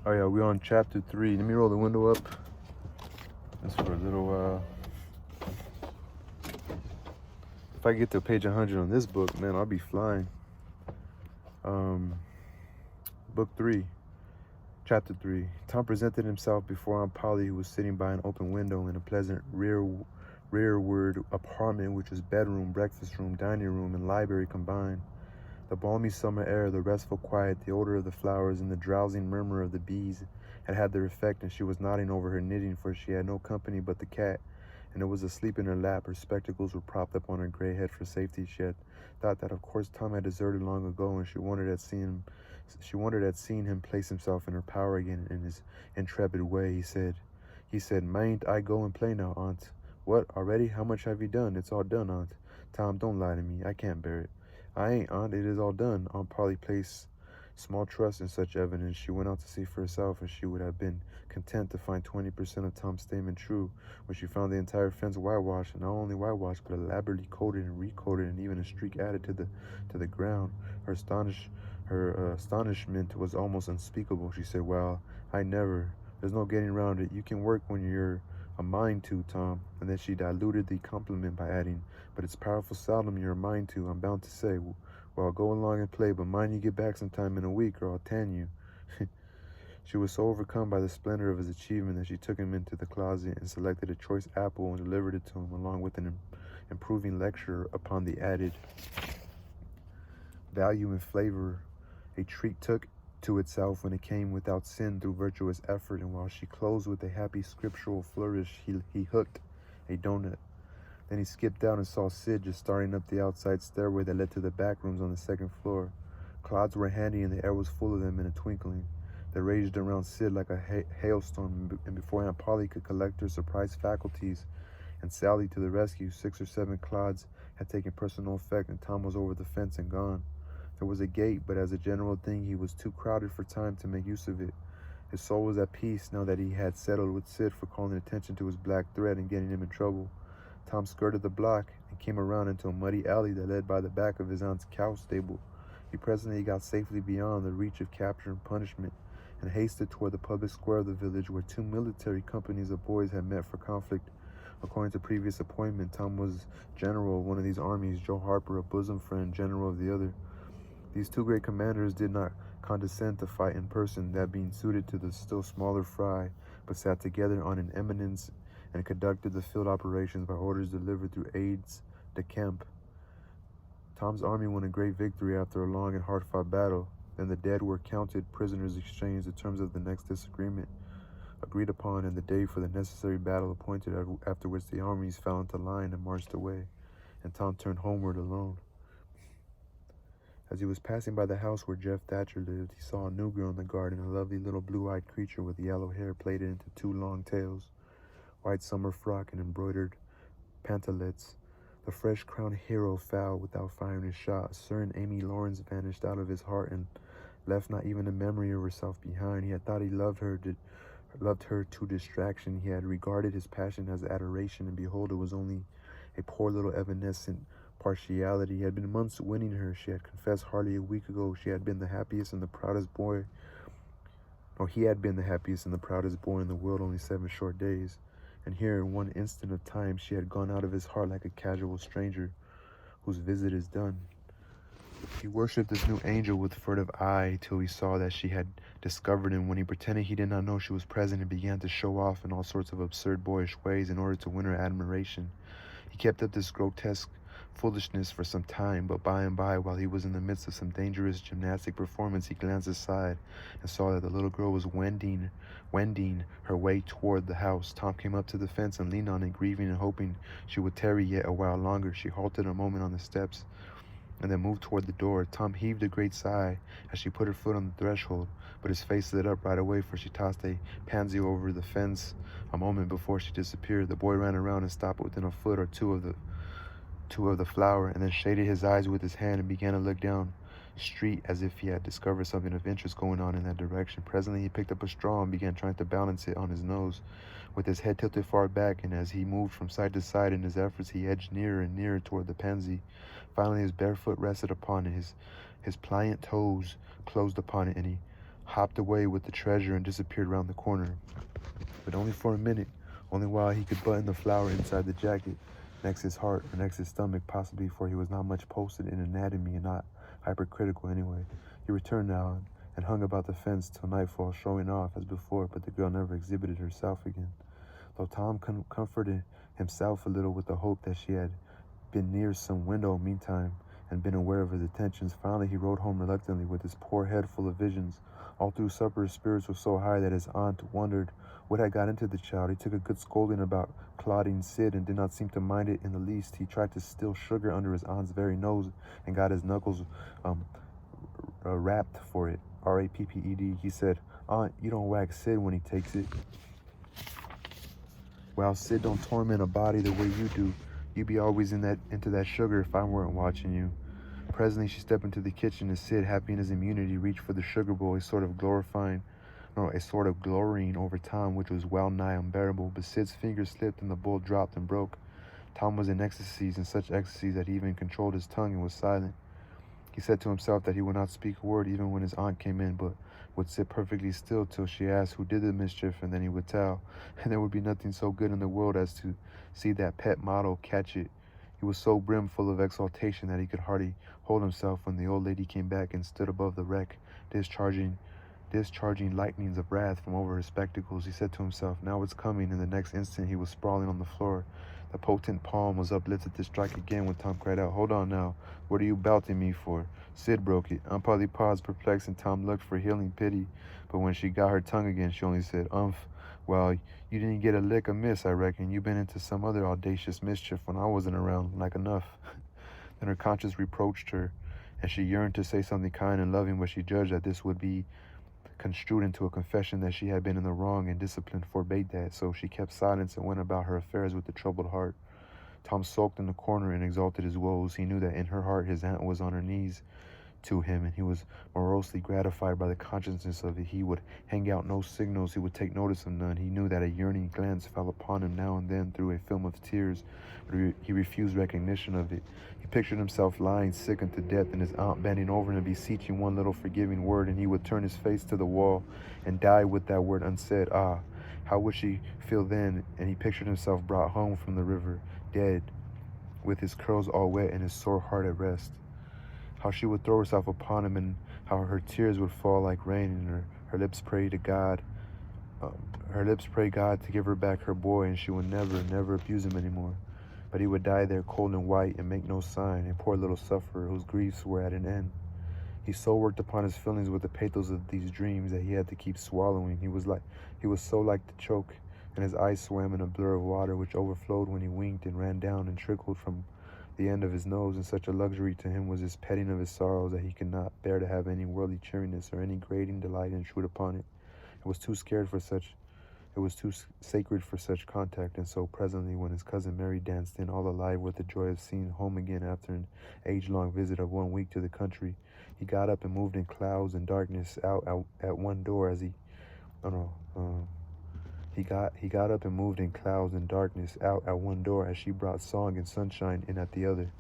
Oh yeah, we're on chapter 3. Let me roll the window up. Just for a little if I get to page 100 on this book, man, I'll be flying. Book 3, chapter 3. Tom presented himself before Aunt Polly, who was sitting by an open window in a pleasant rearward apartment, which was bedroom, breakfast room, dining room, and library combined. The balmy summer air, the restful quiet, the odor of the flowers, and the drowsing murmur of the bees had their effect, and she was nodding over her knitting, for she had no company but the cat, and it was asleep in her lap. Her spectacles were propped up on her gray head for safety. She had thought that of course Tom had deserted long ago, and she wondered at seeing him place himself in her power again in his intrepid way. He said, "Mayn't I go and play now, Aunt?" "What, already? How much have you done?" "It's all done, Aunt." "Tom, don't lie to me. I can't bear it." "I ain't, Aunt. It is all done." Aunt Polly placed small trust in such evidence. She went out to see for herself, and she would have been content to find 20% of Tom's statement true when she found the entire fence whitewashed, and not only whitewashed, but elaborately coated and recoated, and even a streak added to the ground. Her astonishment was almost unspeakable. She said, "Well, I never. There's no getting around it. You can work when you're a mind to, Tom." And then she diluted the compliment by adding, "But it's powerful seldom you're a mind to, I'm bound to say. Well, go along and play, but mind you get back sometime in a week, or I'll tan you." She was so overcome by the splendor of his achievement that she took him into the closet and selected a choice apple and delivered it to him, along with an improving lecture upon the added value and flavor a treat took to itself when it came without sin through virtuous effort. And while she closed with a happy scriptural flourish, he hooked a donut. Then he skipped out and saw Sid just starting up the outside stairway that led to the back rooms on the second floor. Clouds were handy and the air was full of them in a twinkling. They raged around Sid like a hailstorm, and before Aunt Polly could collect her surprised faculties and sally to the rescue, 6 or 7 clods had taken personal effect, and Tom was over the fence and gone. There was a gate, but as a general thing, he was too crowded for time to make use of it. His soul was at peace now that he had settled with Sid for calling attention to his black thread and getting him in trouble. Tom skirted the block and came around into a muddy alley that led by the back of his aunt's cow stable. He presently got safely beyond the reach of capture and punishment and hasted toward the public square of the village, where 2 military companies of boys had met for conflict. According to previous appointment, Tom was general of one of these armies, Joe Harper, a bosom friend, general of the other. These 2 great commanders did not condescend to fight in person, that being suited to the still smaller fry, but sat together on an eminence and conducted the field operations by orders delivered through aides de camp. Tom's army won a great victory after a long and hard-fought battle. Then the dead were counted, prisoners exchanged, the terms of the next disagreement agreed upon, and the day for the necessary battle appointed, after which the armies fell into line and marched away, and Tom turned homeward alone. As he was passing by the house where Jeff Thatcher lived, he saw a new girl in the garden, a lovely little blue-eyed creature with yellow hair plaited into 2 long tails, white summer frock, and embroidered pantalettes. The fresh-crowned hero fell without firing a shot. A certain Amy Lawrence vanished out of his heart and left not even a memory of herself behind. He had thought he loved her to distraction. He had regarded his passion as adoration, and behold, it was only a poor little evanescent partiality. He had been months winning her. She had confessed hardly a week ago she had been the happiest and the proudest boy. Or he had been the happiest and the proudest boy in the world only 7 short days. And here, in one instant of time, she had gone out of his heart like a casual stranger whose visit is done. He worshipped this new angel with furtive eye till he saw that she had discovered him, when he pretended he did not know she was present and began to show off in all sorts of absurd boyish ways in order to win her admiration. He kept up this grotesque foolishness for some time, but by and by, while he was in the midst of some dangerous gymnastic performance, he glanced aside and saw that the little girl was wending her way toward the house. Tom came up to the fence and leaned on it, grieving and hoping she would tarry yet a while longer. She halted a moment on the steps and then moved toward the door. Tom heaved a great sigh as she put her foot on the threshold, but his face lit up right away, for she tossed a pansy over the fence a moment before she disappeared. The boy ran around and stopped within a foot or two of the flower, and then shaded his eyes with his hand and began to look down street as if he had discovered something of interest going on in that direction. Presently he picked up a straw and began trying to balance it on his nose with his head tilted far back, and as he moved from side to side in his efforts, he edged nearer and nearer toward the pansy. Finally his bare foot rested upon it, his pliant toes closed upon it, and he hopped away with the treasure and disappeared round the corner. But only for a minute, only while he could button the flower inside the jacket, next his heart or next his stomach, possibly, for he was not much posted in anatomy and not hypercritical anyway. He returned now and hung about the fence till nightfall, showing off as before, but the girl never exhibited herself again. Though Tom comforted himself a little with the hope that she had been near some window meantime and been aware of his attentions, finally he rode home reluctantly with his poor head full of visions. All through supper his spirits were so high that his aunt wondered what had got into the child. He took a good scolding about clodding Sid and did not seem to mind it in the least. He tried to steal sugar under his aunt's very nose and got his knuckles rapped for it. R-A-P-P-E-D. He said, "Aunt, you don't whack Sid when he takes it." "Well, Sid don't torment a body the way you do. You be always into that sugar if I weren't watching you." Presently she stepped into the kitchen and Sid, happy in his immunity, reached for the sugar bowl, a sort of glorying over Tom, which was well nigh unbearable. But Sid's fingers slipped and the bowl dropped and broke. Tom was in ecstasies, in such ecstasies that he even controlled his tongue and was silent. He said to himself that he would not speak a word even when his aunt came in, but would sit perfectly still till she asked who did the mischief, and then he would tell. And there would be nothing so good in the world as to see that pet model catch it. He was so brimful of exultation that he could hardly hold himself when the old lady came back and stood above the wreck, discharging lightnings of wrath from over her spectacles. He said to himself, now it's coming, and the next instant he was sprawling on the floor. The potent palm was uplifted to strike again when Tom cried out, "Hold on now, what are you belting me for?" Sid broke it. Aunt Polly paused, perplexed, and Tom looked for healing pity, but when she got her tongue again, she only said, "Well, you didn't get a lick amiss, I reckon. You been into some other audacious mischief when I wasn't around, like enough." Then her conscience reproached her, and she yearned to say something kind and loving, but she judged that this would be construed into a confession that she had been in the wrong, and discipline forbade that, so she kept silence and went about her affairs with a troubled heart. Tom sulked in the corner and exalted his woes. He knew that in her heart his aunt was on her knees to him, and he was morosely gratified by the consciousness of it. He would hang out no signals, he would take notice of none. He knew that a yearning glance fell upon him now and then through a film of tears, but he refused recognition of it. He pictured himself lying sick unto death, and his aunt bending over him and beseeching one little forgiving word, and he would turn his face to the wall and die with that word unsaid. Ah, how would she feel then? And he pictured himself brought home from the river, dead, with his curls all wet and his sore heart at rest. How she would throw herself upon him, and how her tears would fall like rain, and her lips pray to God. To give her back her boy, and she would never abuse him anymore. But he would die there cold and white and make no sign, a poor little sufferer whose griefs were at an end. He so worked upon his feelings with the pathos of these dreams that he had to keep swallowing. He was so like to choke, and his eyes swam in a blur of water which overflowed when he winked and ran down and trickled from the end of his nose, and such a luxury to him was his petting of his sorrows that he could not bear to have any worldly cheeriness or any grating delight intrude upon it. It was too sacred for such contact, and so presently, when his cousin Mary danced in, all alive with the joy of seeing home again after an age-long visit of 1 week to the country, he got up and moved in clouds and darkness out at one door as he got up and moved in clouds and darkness out at one door as she brought song and sunshine in at the other.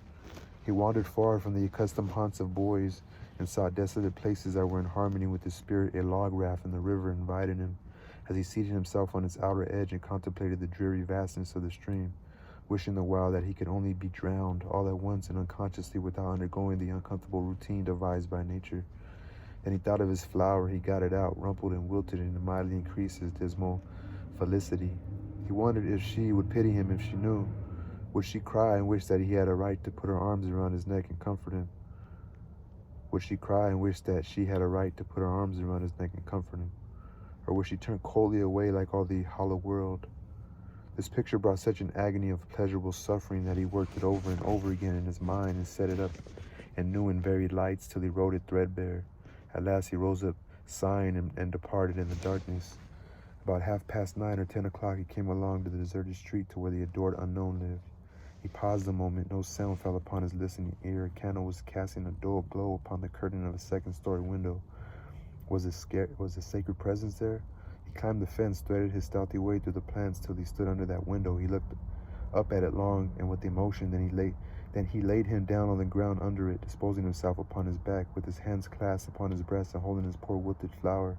He wandered far from the accustomed haunts of boys and sought desolate places that were in harmony with his spirit. A log raft in the river invited him, as he seated himself on its outer edge and contemplated the dreary vastness of the stream, wishing the while that he could only be drowned all at once and unconsciously without undergoing the uncomfortable routine devised by nature. Then he thought of his flower. He got it out, rumpled and wilted, and it mildly increased his dismal felicity. He wondered if she would pity him if she knew. Would she cry and wish that he had a right to put her arms around his neck and comfort him? Would she cry and wish that she had a right to put her arms around his neck and comfort him? Or would she turn coldly away like all the hollow world? This picture brought such an agony of pleasurable suffering that he worked it over and over again in his mind and set it up in new and varied lights till he wrote it threadbare. At last he rose up, sighing, and departed in the darkness. About 9:30 or 10 o'clock he came along to the deserted street to where the adored unknown lived. He paused a moment. No sound fell upon his listening ear. A candle was casting a dull glow upon the curtain of a second-story window. Was the sacred presence there? He climbed the fence, threaded his stealthy way through the plants till he stood under that window. He looked up at it long and with emotion. Then he laid him down on the ground under it, disposing himself upon his back, with his hands clasped upon his breast and holding his poor wilted flower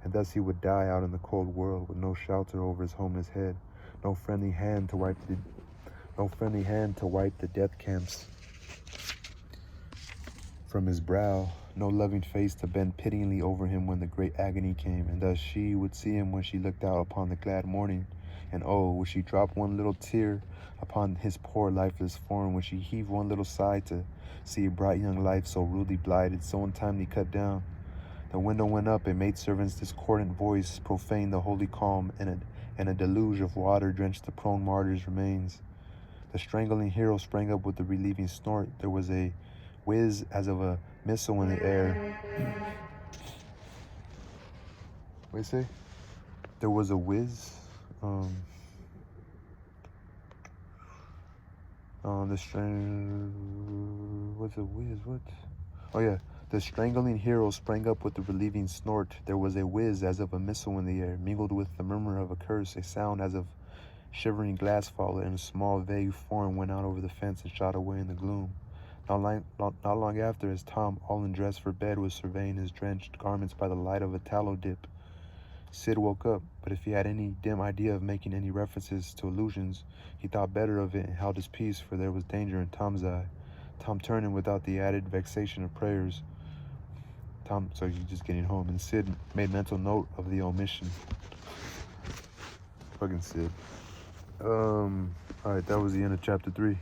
and thus he would die out in the cold world with no shelter over his homeless head, no friendly hand to wipe the death camps from his brow, no loving face to bend pityingly over him when the great agony came, and thus she would see him when she looked out upon the glad morning, and oh, would she drop one little tear upon his poor lifeless form, would she heave one little sigh to see a bright young life so rudely blighted, so untimely cut down. The window went up, a maidservant's discordant voice profaned the holy calm, and a deluge of water drenched the prone martyr's remains. The strangling hero sprang up with a relieving snort. There was a whiz as of a missile in the air. What do you say? There was a whiz. What's a whiz? What? Oh yeah. The strangling hero sprang up with a relieving snort. There was a whiz as of a missile in the air, mingled with the murmur of a curse, a sound as of shivering glass followed, and a small vague form went out over the fence and shot away in the gloom. Not long after, as Tom, all in dress for bed, was surveying his drenched garments by the light of a tallow dip, Sid woke up, but if he had any dim idea of making any references to illusions, he thought better of it and held his peace, for there was danger in Tom's eye. Tom turned in without the added vexation of prayers. So he's just getting home, and Sid made mental note of the omission. Fucking Sid. Alright, that was the end of chapter 3.